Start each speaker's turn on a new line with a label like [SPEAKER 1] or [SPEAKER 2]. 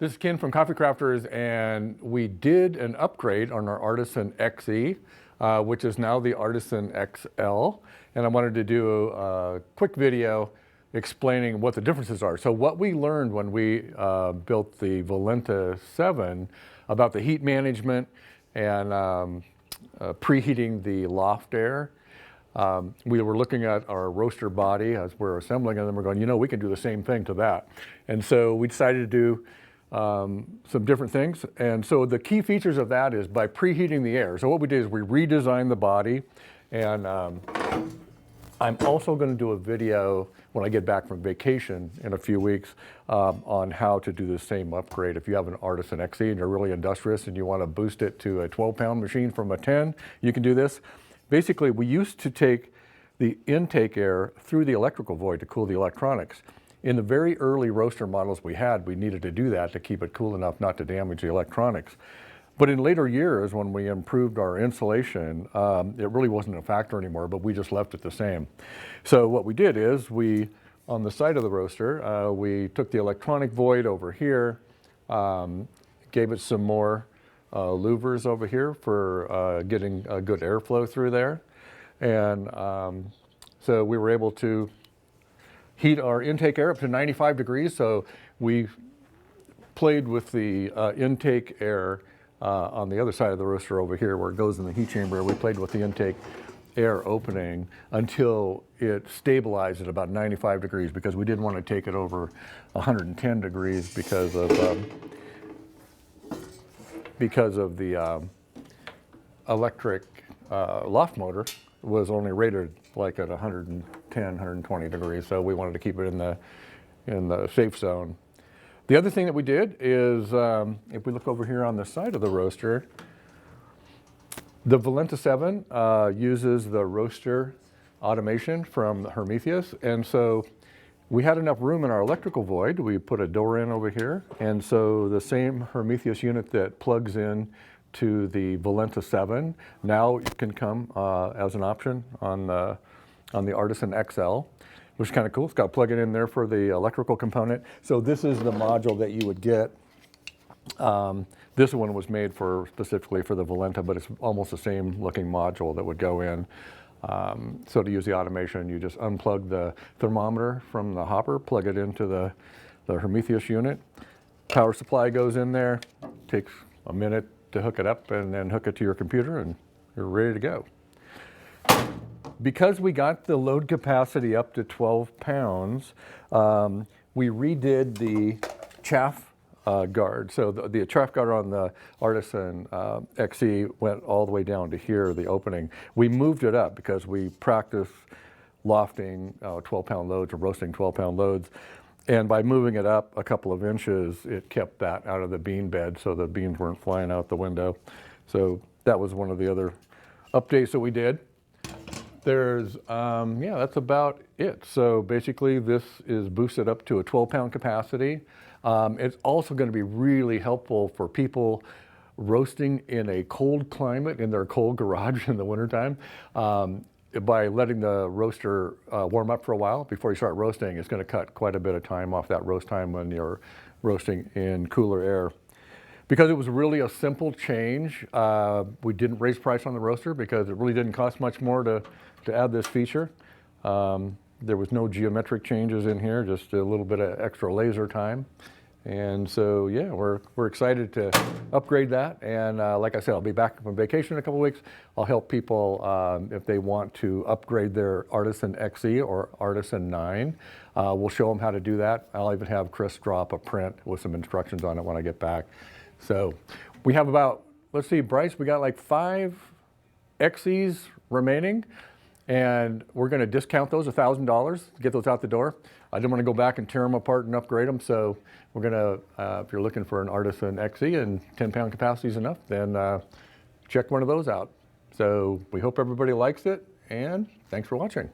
[SPEAKER 1] This is Ken from Coffee Crafters, and we did an upgrade on our Artisan X-e, which is now the Artisan XL. And I wanted to do a quick video explaining what the differences are. So what we learned when we built the Valenta 7 about the heat management and preheating the loft air. We were looking at our roaster body as we're assembling it, and we're going, you know, we can do the same thing to that. And so we decided to do some different things. And so the key features of that is by preheating the air. So what we did is we redesigned the body, and I'm also going to do a video when I get back from vacation in a few weeks on how to do the same upgrade. If you have an Artisan X-e and you're really industrious and you want to boost it to a 12-pound machine from a 10, you can do this. Basically, we used to take the intake air through the electrical void to cool the electronics. In the very early roaster models we had, we needed to do that to keep it cool enough not to damage the electronics. But in later years, when we improved our insulation, it really wasn't a factor anymore, but we just left it the same. So what we did is on the side of the roaster, we took the electronic void over here, gave it some more louvers over here for getting a good airflow through there. And so we were able to heat our intake air up to 95 degrees. So we played with the intake air on the other side of the roaster over here where it goes in the heat chamber. We played with the intake air opening until it stabilized at about 95 degrees because we didn't want to take it over 110 degrees because of the electric loft motor was only rated like at 110, 120 degrees. So we wanted to keep it in the safe zone. The other thing that we did is, if we look over here on the side of the roaster, the Valenta 7 uses the roaster automation from Hermetheus. And so we had enough room in our electrical void. We put a door in over here. And so the same Hermetheus unit that plugs in to the Valenta 7 now can come as an option on the Artisan XL, which is kind of cool. It's got to plug it in there for the electrical component. So this is the module that you would get. This one was made specifically for the Valenta, but it's almost the same looking module that would go in. So to use the automation, you just unplug the thermometer from the hopper, plug it into the Hermetheus unit. Power supply goes in there, takes a minute to hook it up, and then hook it to your computer, and you're ready to go. Because we got the load capacity up to 12 pounds, we redid the chaff guard. So the chaff guard on the Artisan X-e went all the way down to here, the opening. We moved it up because we practice lofting 12-pound loads or roasting 12-pound loads. And by moving it up a couple of inches, it kept that out of the bean bed so the beans weren't flying out the window. So that was one of the other updates that we did. There's, yeah, that's about it. So basically this is boosted up to a 12-pound capacity. It's also going to be really helpful for people roasting in a cold climate in their cold garage in the wintertime. By letting the roaster warm up for a while before you start roasting, it's going to cut quite a bit of time off that roast time when you're roasting in cooler air. Because it was really a simple change, we didn't raise price on the roaster because it really didn't cost much more to add this feature. There was no geometric changes in here, just a little bit of extra laser time. And so, yeah, we're excited to upgrade that. And like I said, I'll be back from vacation in a couple of weeks. I'll help people if they want to upgrade their Artisan X-e or Artisan 9. We'll show them how to do that. I'll even have Chris drop a print with some instructions on it when I get back. So we have about, let's see, Bryce, we got like 5 X-es remaining. And we're going to discount those $1,000 to get those out the door. I didn't want to go back and tear them apart and upgrade them. So we're going to, if you're looking for an Artisan X-e and 10-pound capacity is enough, then check one of those out. So we hope everybody likes it, and thanks for watching.